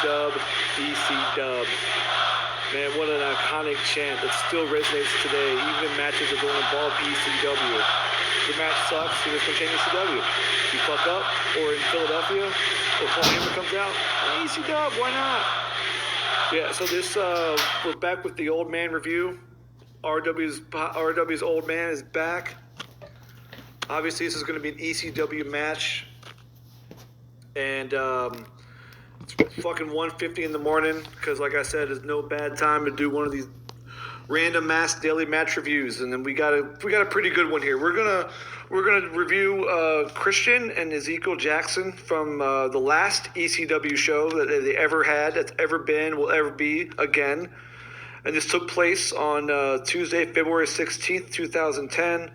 Dub, EC Dub. Man, what an iconic chant that still resonates today, even in matches that don't involve ECW. The match sucks, so just continue ECW. If you fuck up, or in Philadelphia, or Paul Heyman comes out, EC Dub, why not? Yeah, so this, we're back with the Old Man review. RW's Old Man is back. Obviously, this is going to be an ECW match. And it's fucking 1:50 in the morning because, like I said, there's no bad time to do one of these random mass daily match reviews. And then we got a pretty good one here. We're gonna review Christian and Ezekiel Jackson from the last ECW show that they ever had, that's ever been, will ever be again. And this took place on Tuesday, February 16th, 2010.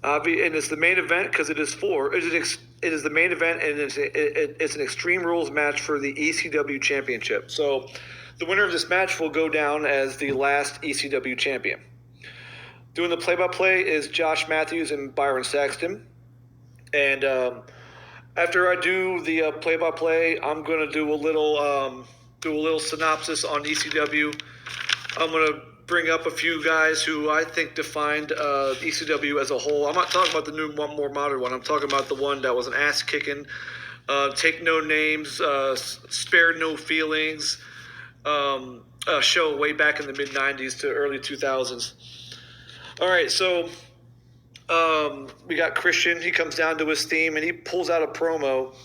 And it's the main event because it is the main event, and it's an Extreme Rules match for the ECW Championship. So the winner of this match will go down as the last ECW champion. Doing the play-by-play is Josh Matthews and Byron Saxton. And after I do the play-by-play, I'm going to do a little synopsis on ECW. I'm going to bring up a few guys who I think defined ECW as a whole. I'm not talking about the new, more modern one. I'm talking about the one that was an ass-kicking, take no names, spare no feelings show way back in the mid-'90s to early 2000s. All right, so we got Christian. He comes down to his theme, and he pulls out a promo.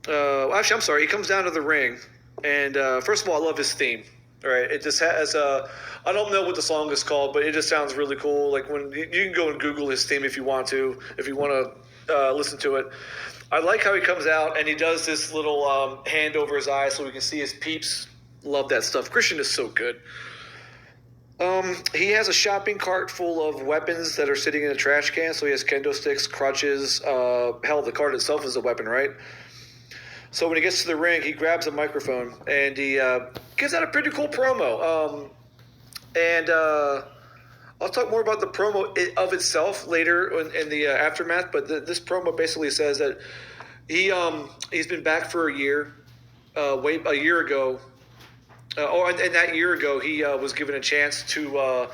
Actually, I'm sorry. He comes down to the ring. And first of all, I love his theme. All right, it just has I don't know what the song is called, but it just sounds really cool. Like when you can go and Google his theme if you want to listen to it. I like how he comes out and he does this little hand over his eye so we can see his peeps. Love that stuff. Christian is so good. He has a shopping cart full of weapons that are sitting in a trash can. So he has kendo sticks, crutches. Hell, the cart itself is a weapon, right? So when he gets to the ring, he grabs a microphone and he gives out a pretty cool promo. I'll talk more about the promo of itself later in the aftermath. But this promo basically says that he's been back for a year. A year ago, and that year ago he was given a chance to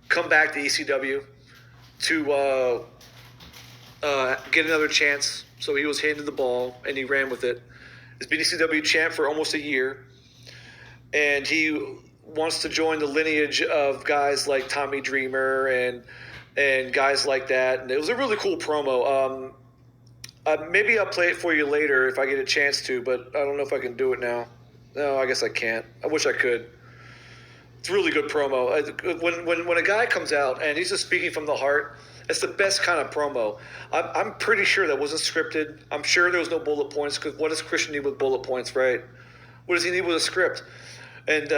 come back to ECW to get another chance. So he was handed the ball and he ran with it. He's been ECW champ for almost a year, and he wants to join the lineage of guys like Tommy Dreamer and guys like that. And it was a really cool promo. Maybe I'll play it for you later if I get a chance to, but I don't know if I can do it now. No, I guess I can't. I wish I could. It's a really good promo. When a guy comes out and he's just speaking from the heart, it's the best kind of promo. I'm pretty sure that wasn't scripted. I'm sure there was no bullet points, because what does Christian need with bullet points, right? What does he need with a script? And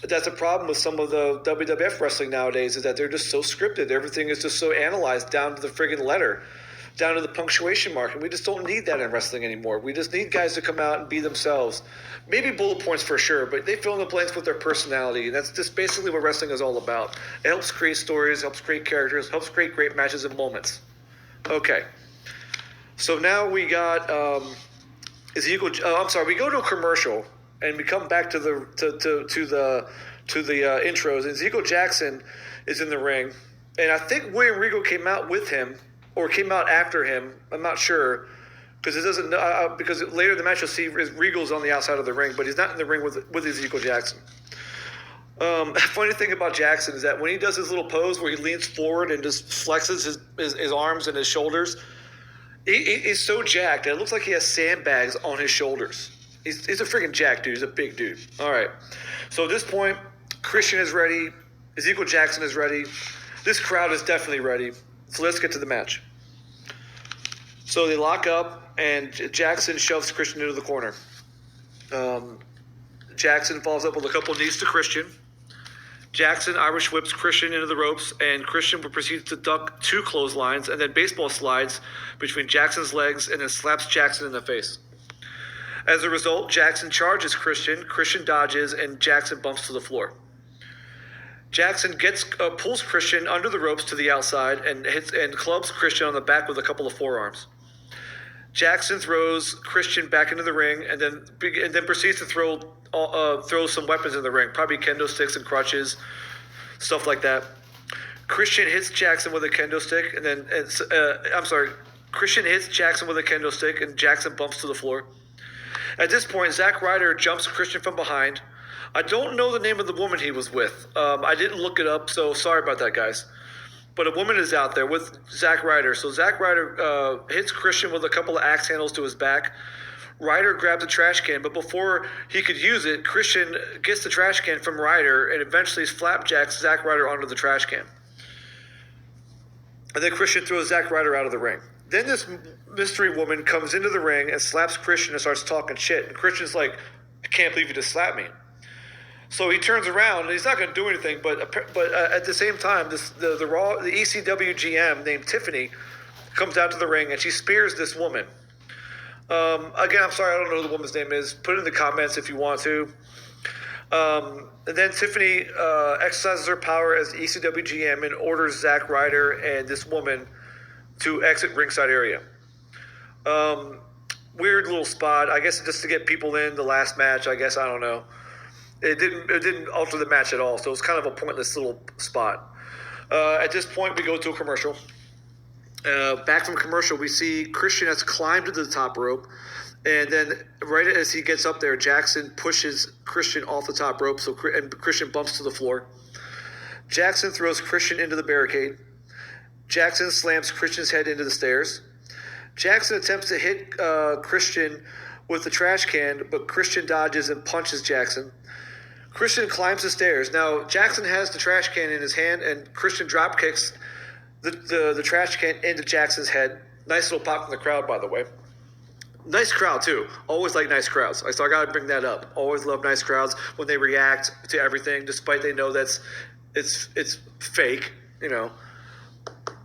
that's a problem with some of the WWF wrestling nowadays, is that they're just so scripted. Everything is just so analyzed down to the friggin' letter, down to the punctuation mark. And we just don't need that in wrestling anymore. We just need guys to come out and be themselves. Maybe bullet points for sure, but they fill in the blanks with their personality. And that's just basically what wrestling is all about. It helps create stories, helps create characters, helps create great matches and moments. Okay. So now we got Ezekiel. We go to a commercial and we come back to the intros. Ezekiel Jackson is in the ring, and I think William Regal came out with him or came out after him. I'm not sure. Because it doesn't. Because later in the match you'll see Regal's on the outside of the ring, but he's not in the ring with Ezekiel Jackson. Funny thing about Jackson is that when he does his little pose where he leans forward and just flexes his arms and his shoulders, he's so jacked that it looks like he has sandbags on his shoulders. He's a freaking jacked dude. He's a big dude. All right. So at this point, Christian is ready. Ezekiel Jackson is ready. This crowd is definitely ready. So let's get to the match. So they lock up, and Jackson shoves Christian into the corner. Jackson follows up with a couple knees to Christian. Jackson Irish whips Christian into the ropes, and Christian proceeds to duck 2 clotheslines and then baseball slides between Jackson's legs and then slaps Jackson in the face. As a result, Jackson charges Christian. Christian dodges, and Jackson bumps to the floor. Jackson pulls Christian under the ropes to the outside and clubs Christian on the back with a couple of forearms. Jackson throws Christian back into the ring, and then proceeds to throw some weapons in the ring, probably kendo sticks and crutches, stuff like that. Christian hits Jackson with a kendo stick, Christian hits Jackson with a kendo stick, and Jackson bumps to the floor. At this point, Zack Ryder jumps Christian from behind. I don't know the name of the woman he was with. I didn't look it up, so sorry about that, guys. But a woman is out there with Zack Ryder. So Zack Ryder hits Christian with a couple of axe handles to his back. Ryder grabs a trash can, but before he could use it, Christian gets the trash can from Ryder and eventually flapjacks Zack Ryder onto the trash can. And then Christian throws Zack Ryder out of the ring. Then this mystery woman comes into the ring and slaps Christian and starts talking shit. And Christian's like, I can't believe you just slapped me. So he turns around and he's not going to do anything. But at the same time, the ECW GM named Tiffany comes out to the ring and she spears this woman. Again, I'm sorry, I don't know who the woman's name is. Put it in the comments if you want to. And then Tiffany exercises her power as ECW GM and orders Zack Ryder and this woman to exit ringside area. Weird little spot. I guess just to get people in the last match. I guess, I don't know. It didn't alter the match at all, so it was kind of a pointless little spot. At this point, we go to a commercial. Back from commercial, we see Christian has climbed to the top rope, and then right as he gets up there, Jackson pushes Christian off the top rope, and Christian bumps to the floor. Jackson throws Christian into the barricade. Jackson slams Christian's head into the stairs. Jackson attempts to hit Christian with the trash can, but Christian dodges and punches Jackson. Christian climbs the stairs. Now, Jackson has the trash can in his hand, and Christian drop kicks the trash can into Jackson's head. Nice little pop from the crowd, by the way. Nice crowd, too. Always like nice crowds. So I got to bring that up. Always love nice crowds when they react to everything, despite they know it's fake, you know.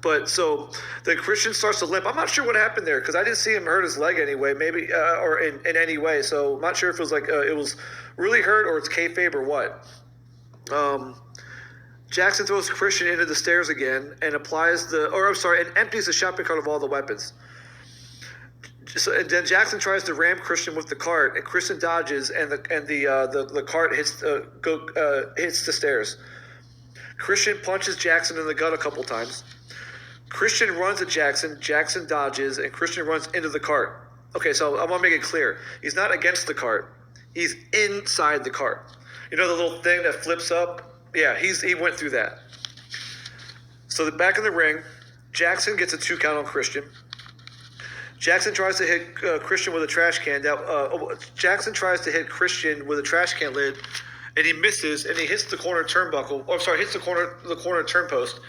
But so then Christian starts to limp. I'm not sure what happened there because I didn't see him hurt his leg anyway, maybe or in any way. So I'm not sure if it was like it was really hurt or it's kayfabe or what. Jackson throws Christian into the stairs again and empties the shopping cart of all the weapons. And then Jackson tries to ram Christian with the cart, and Christian dodges, and the cart hits the stairs. Christian punches Jackson in the gut a couple times. Christian runs at Jackson. Jackson dodges, and Christian runs into the cart. Okay, so I want to make it clear. He's not against the cart. He's inside the cart. You know the little thing that flips up? Yeah, he went through that. So back in the ring, Jackson gets a 2 count on Christian. Jackson tries to hit Christian with a trash can. Jackson tries to hit Christian with a trash can lid, and he misses, and he hits the corner turnbuckle. Hits the corner turn post.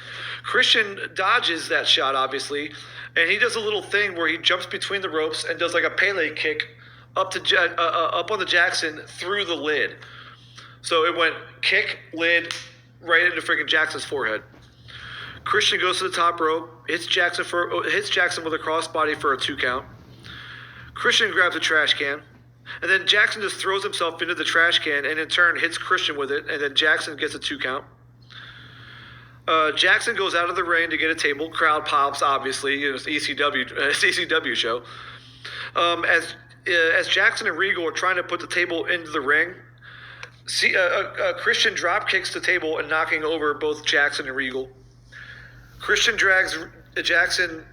Christian dodges that shot, obviously, and he does a little thing where he jumps between the ropes and does like a Pele kick up on the Jackson through the lid. So it went kick, lid, right into freaking Jackson's forehead. Christian goes to the top rope, hits Jackson with a crossbody for a 2 count. Christian grabs a trash can, and then Jackson just throws himself into the trash can and in turn hits Christian with it, and then Jackson gets a 2 count. Jackson goes out of the ring to get a table. Crowd pops, obviously. It's ECW show. As Jackson and Regal are trying to put the table into the ring, Christian drop kicks the table and knocking over both Jackson and Regal. Christian drags Jackson.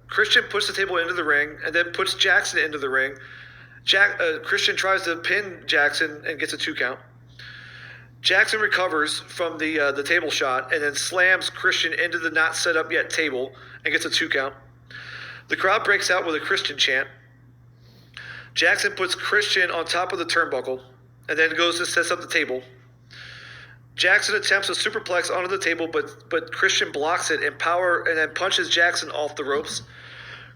Christian puts the table into the ring and then puts Jackson into the ring. Christian tries to pin Jackson and gets a 2 count. Jackson recovers from the table shot and then slams Christian into the not set up yet table and gets a 2 count. The crowd breaks out with a Christian chant. Jackson puts Christian on top of the turnbuckle and then goes and sets up the table. Jackson attempts a superplex onto the table, but Christian blocks it and then punches Jackson off the ropes.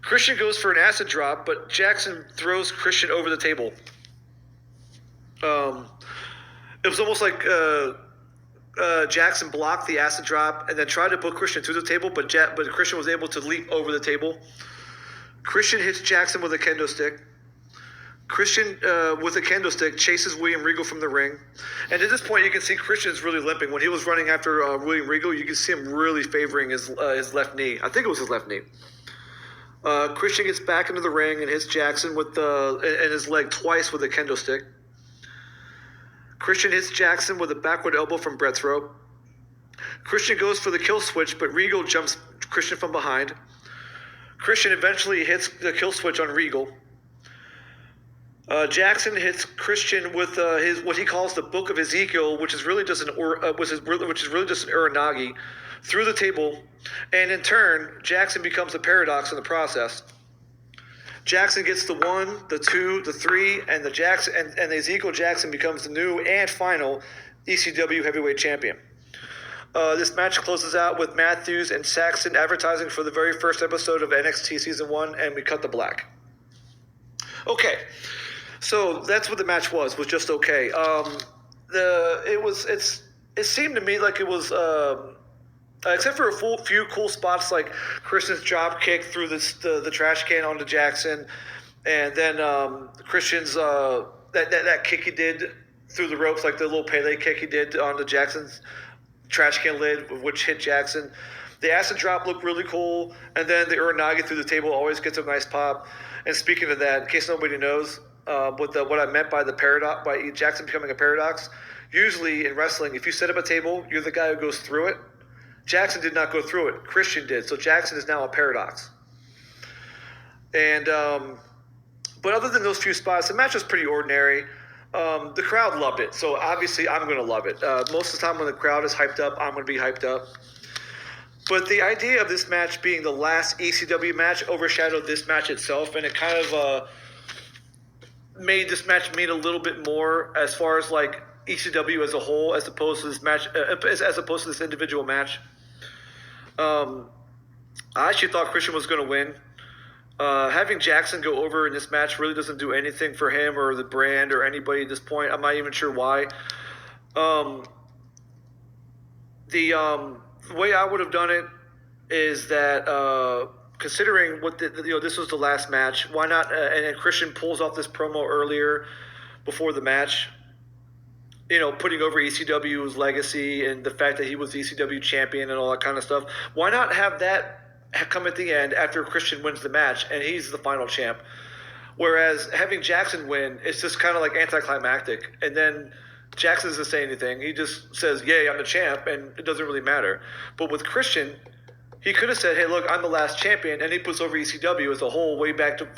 Christian goes for an acid drop, but Jackson throws Christian over the table. It was almost like Jackson blocked the acid drop and then tried to put Christian through the table, but Christian was able to leap over the table. Christian hits Jackson with a kendo stick. Christian, with a kendo stick, chases William Regal from the ring. And at this point, you can see Christian's really limping. When he was running after William Regal, you can see him really favoring his left knee. I think it was his left knee. Christian gets back into the ring and hits Jackson with and his leg twice with a kendo stick. Christian hits Jackson with a backward elbow from Brett's rope. Christian goes for the kill switch, but Regal jumps Christian from behind. Christian eventually hits the kill switch on Regal. Jackson hits Christian with his what he calls the Book of Ezekiel, which is really just an uranagi, through the table, and in turn, Jackson becomes a paradox in the process. Jackson gets the 1, the 2, the 3, and the Ezekiel Jackson becomes the new and final ECW Heavyweight Champion. This match closes out with Matthews and Saxton advertising for the very first episode of NXT Season 1, and we cut to black. Okay, so that's what the match was just okay. It seemed to me like it was, except for a few cool spots like Christian's drop kick through the trash can onto Jackson, and then Christian's that kick he did through the ropes, like the little Pele kick he did onto Jackson's trash can lid, which hit Jackson. The acid drop looked really cool, and then the uranagi through the table always gets a nice pop. And speaking of that, in case nobody knows, what I meant by by Jackson becoming a paradox, usually in wrestling, if you set up a table, you're the guy who goes through it. Jackson did not go through it. Christian did. So Jackson is now a paradox. And but other than those few spots, the match was pretty ordinary. The crowd loved it, so obviously I'm going to love it. Most of the time when the crowd is hyped up, I'm going to be hyped up. But the idea of this match being the last ECW match overshadowed this match itself, and it kind of made this match mean a little bit more as far as like ECW as a whole, as opposed to this match, as opposed to this individual match. I actually thought Christian was going to win. Having Jackson go over in this match really doesn't do anything for him or the brand or anybody at this point. I'm not even sure why. The way I would have done it is that considering what this was the last match, why not? And Christian pulls off this promo earlier before the match. Putting over ECW's legacy and the fact that he was the ECW champion and all that kind of stuff. Why not have that come at the end after Christian wins the match and he's the final champ? Whereas having Jackson win, it's just kind of like anticlimactic. And then Jackson doesn't say anything. He just says, "Yay, I'm the champ," and it doesn't really matter. But with Christian, he could have said, "Hey, look, I'm the last champion," and he puts over ECW as a whole way back to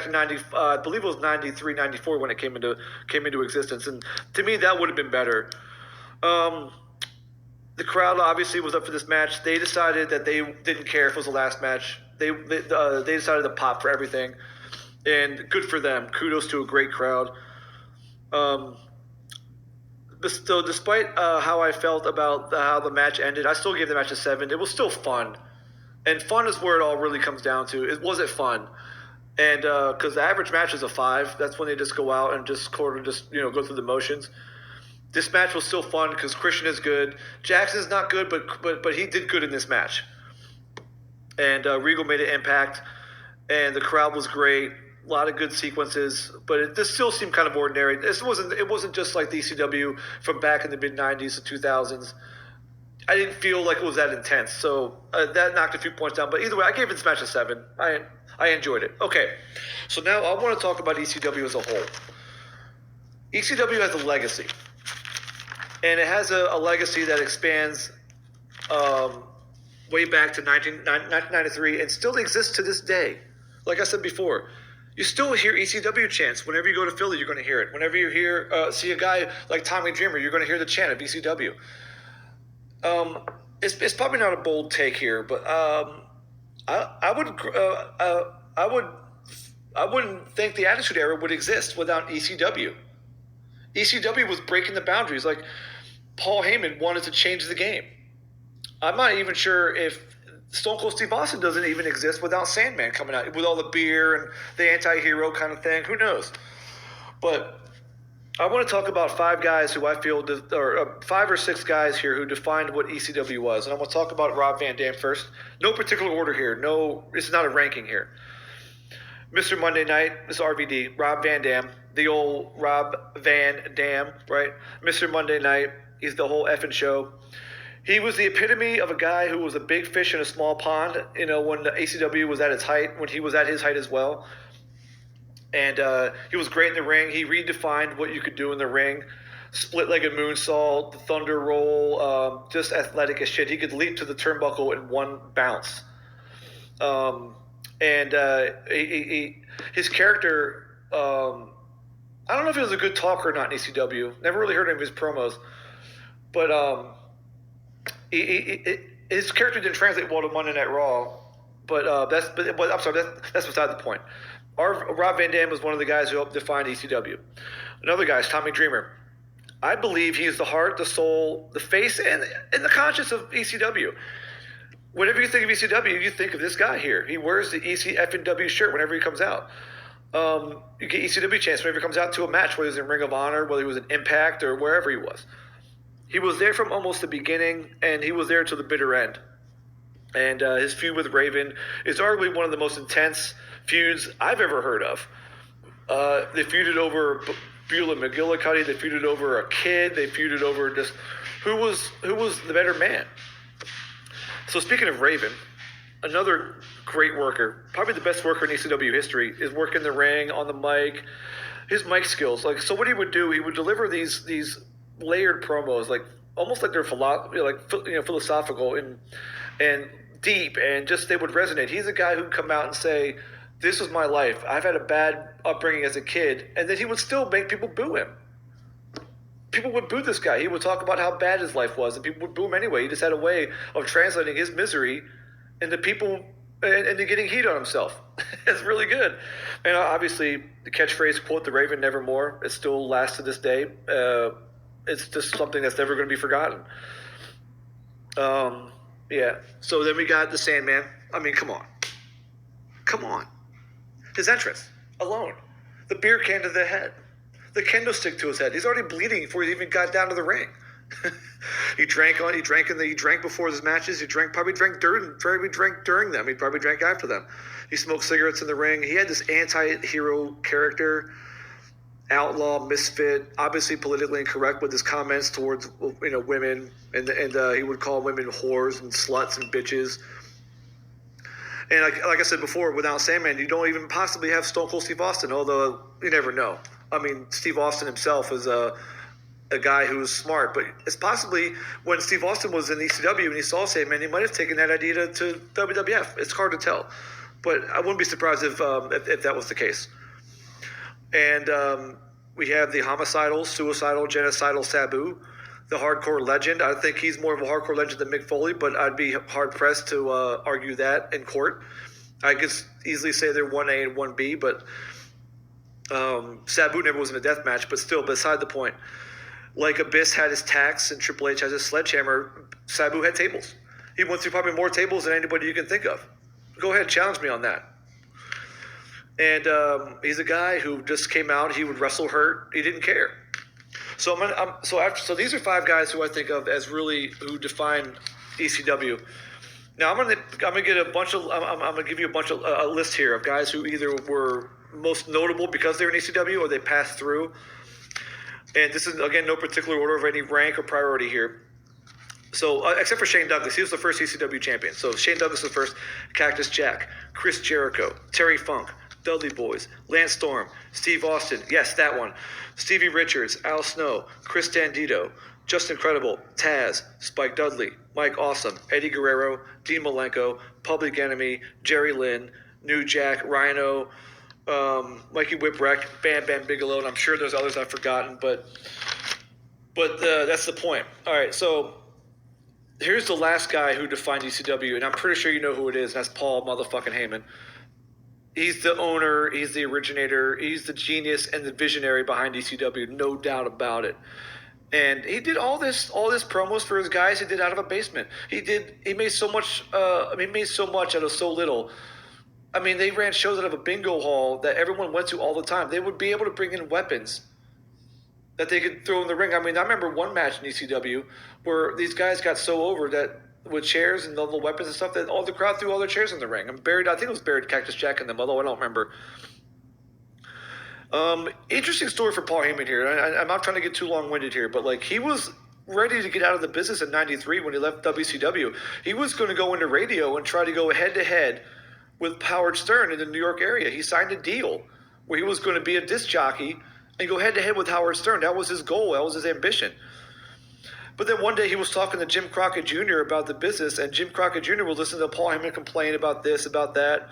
90. I believe it was 93, 94 when it came into existence. And to me, that would have been better. The crowd obviously was up for this match. They decided that they didn't care if it was the last match. They decided to pop for everything, and good for them. Kudos to a great crowd. So despite how I felt about how the match ended, I still gave the match a 7. It was still fun, and fun is where it all really comes down to. Was it fun? And because the average match is a 5, that's when they just go out and just go through the motions. This match was still fun because Christian is good. Jackson's not good, but he did good in this match. And Regal made an impact, and the crowd was great. A lot of good sequences, but this still seemed kind of ordinary. It wasn't just like the ECW from back in the mid-90s to 2000s. I didn't feel like it was that intense, so that knocked a few points down. But either way, I gave this match a 7. I enjoyed it. Okay, so now I want to talk about ECW as a whole. ECW has a legacy. And it has a legacy that expands way back to 1993 and still exists to this day. Like I said before, you still hear ECW chants. Whenever you go to Philly, you're going to hear it. Whenever you see a guy like Tommy Dreamer, you're going to hear the chant of ECW. It's probably not a bold take here, but I wouldn't think the Attitude Era would exist without ECW. ECW was breaking the boundaries. Like, Paul Heyman wanted to change the game. I'm not even sure if Stone Cold Steve Austin doesn't even exist without Sandman coming out with all the beer and the anti-hero kind of thing. Who knows? But I want to talk about 5 guys who I feel, or 5 or 6 guys here who defined what ECW was. And I want to talk about Rob Van Dam first. No particular order here. No, it's not a ranking here. Mr. Monday Night, this is RVD, Rob Van Dam, the old Rob Van Dam, right? Mr. Monday Night, he's the whole effing show. He was the epitome of a guy who was a big fish in a small pond. You know, when the ACW was at its height, when he was at his height as well. And he was great in the ring. He redefined what you could do in the ring. Split-legged moonsault, the thunder roll, just athletic as shit. He could leap to the turnbuckle in one bounce. And his character, I don't know if he was a good talker or not in ECW. Never really heard any of his promos. But his character didn't translate well to Monday Night Raw. But I'm sorry, that's beside the point. Rob Van Dam was one of the guys who helped define ECW. Another guy is Tommy Dreamer. I believe he is the heart, the soul, the face, and the conscience of ECW. Whenever you think of ECW, you think of this guy here. He wears the ECW shirt whenever he comes out. You get ECW chance whenever he comes out to a match, whether he was in Ring of Honor, whether he was in Impact, or wherever he was. He was there from almost the beginning, and he was there till the bitter end. And his feud with Raven is arguably one of the most intense feuds I've ever heard of. They feuded over Beulah McGillicuddy. They feuded over a kid. They feuded over just who was the better man. So speaking of Raven, another great worker, probably the best worker in ECW history, is working the ring, on the mic. His mic skills, so what he would do, he would deliver these layered promos, like almost like they're philosophical and deep, and just they would resonate. He's a guy who'd come out and say, "This was my life. I've had a bad upbringing as a kid," and then he would still make people boo him. People would boo this guy. He would talk about how bad his life was, and people would boo him anyway. He just had a way of translating his misery into people and getting heat on himself. It's really good. And obviously, the catchphrase, quote the Raven nevermore, it still lasts to this day. It's just something that's never going to be forgotten. Yeah. So then we got the Sandman. I mean, come on. Come on. His entrance alone. The beer can to the head. The kendo stick to his head. He's already bleeding before he even got down to the ring. He drank before his matches. He probably drank during them. He probably drank after them. He smoked cigarettes in the ring. He had this anti-hero character, outlaw, misfit, obviously politically incorrect with his comments towards women, and he would call women whores and sluts and bitches. And like I said before, without Sandman, you don't even possibly have Stone Cold Steve Austin, although you never know. I mean, Steve Austin himself is a guy who's smart, but it's possibly when Steve Austin was in ECW and he saw Sandman, he might have taken that idea to WWF. It's hard to tell, but I wouldn't be surprised if that was the case. And we have the homicidal, suicidal, genocidal Sabu, the hardcore legend. I think he's more of a hardcore legend than Mick Foley, but I'd be hard-pressed to argue that in court. I could easily say they're 1A and 1B, but Sabu never was in a death match, but still, beside the point. Like Abyss had his tax and Triple H has his sledgehammer, Sabu had tables. He went through probably more tables than anybody you can think of. Go ahead, challenge me on that. And he's a guy who just came out. He would wrestle hurt. He didn't care. So so these are 5 guys who I think of as really who define ECW. Now I'm gonna get a bunch of I'm gonna give you a list here of guys who either were most notable because they're in ECW or they passed through. And this is again no particular order of any rank or priority here. So except for Shane Douglas, he was the first ECW champion. So Shane Douglas was first. Cactus Jack, Chris Jericho, Terry Funk, Dudley Boys, Lance Storm, Steve Austin, yes, that one, Stevie Richards, Al Snow, Chris Dandito, Just Incredible, Taz, Spike Dudley, Mike Awesome, Eddie Guerrero, Dean Malenko, Public Enemy, Jerry Lynn, New Jack, Rhino, Mikey Whipwreck, Bam Bam Bigelow, and I'm sure there's others I've forgotten, but that's the point. All right, so here's the last guy who defined ECW, and I'm pretty sure you know who it is, and that's Paul motherfucking Heyman. He's the owner, he's the originator, he's the genius and the visionary behind ECW, no doubt about it. And he did all this promos for his guys he did out of a basement. He made so much out of so little. I mean, they ran shows out of a bingo hall that everyone went to all the time. They would be able to bring in weapons that they could throw in the ring. I mean, I remember one match in ECW where these guys got so over that with chairs and the little weapons and stuff that all the crowd threw all their chairs in the ring. I think it was buried Cactus Jack in them, although I don't remember. Interesting story for Paul Heyman here. I'm not trying to get too long-winded here, but like he was ready to get out of the business in '93 when he left WCW. He was going to go into radio and try to go head-to-head with Howard Stern in the New York area. He signed a deal where he was going to be a disc jockey and go head-to-head with Howard Stern. That was his goal. That was his ambition. But then one day he was talking to Jim Crockett Jr. about the business, and Jim Crockett Jr. would listen to Paul Heyman complain about this, about that.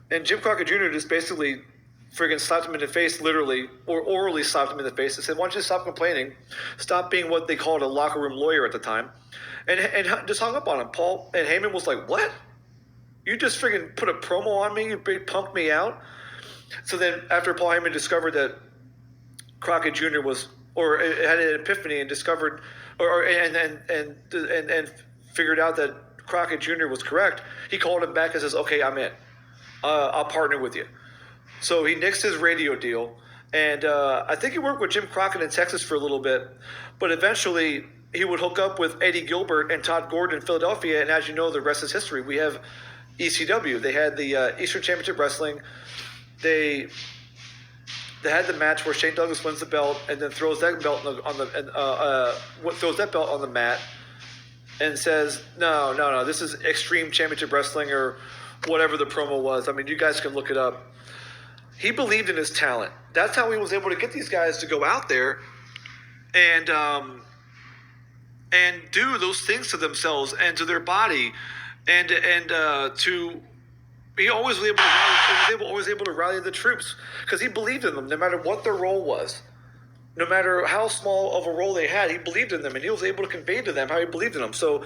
And Jim Crockett Jr. just basically friggin' slapped him in the face, literally, or orally slapped him in the face and said, why don't you stop complaining? Stop being what they called a locker room lawyer at the time. And just hung up on him. Paul and Heyman was like, what? You just friggin' put a promo on me? You punked me out? So then after Paul Heyman discovered that Crockett Jr. was, or had an epiphany and discovered, and figured out that Crockett Jr. was correct, he called him back and says, okay, I'm in. I'll partner with you. So he nixed his radio deal, and I think he worked with Jim Crockett in Texas for a little bit, but eventually he would hook up with Eddie Gilbert and Todd Gordon in Philadelphia, and as you know, the rest is history. We have ECW. They had the Eastern Championship Wrestling. They had the match where Shane Douglas wins the belt and then throws that belt on the mat and says, no, this is Extreme Championship Wrestling or whatever the promo was. I mean, you guys can look it up. He believed in his talent. That's how he was able to get these guys to go out there and do those things to themselves and to their body, and to. He always was able to rally the troops because he believed in them, no matter what their role was, no matter how small of a role they had. He believed in them, and he was able to convey to them how he believed in them. So,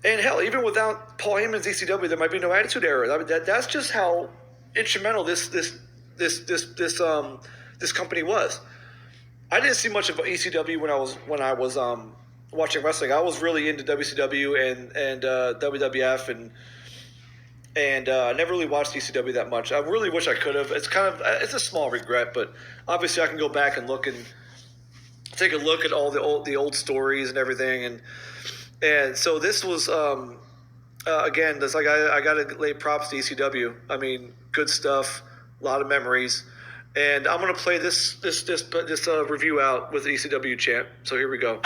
and hell, even without Paul Heyman's ECW, there might be no Attitude Era. I mean, that's just how instrumental this company was. I didn't see much of ECW when I was watching wrestling. I was really into WCW and WWF and I never really watched ECW that much. I really wish I could have. It's a small regret, but obviously I can go back and take a look at all the old stories and everything, and so this was again. That's like I got to lay props to ECW. I mean, good stuff, a lot of memories, and I'm gonna play this review out with ECW Champ. So here we go.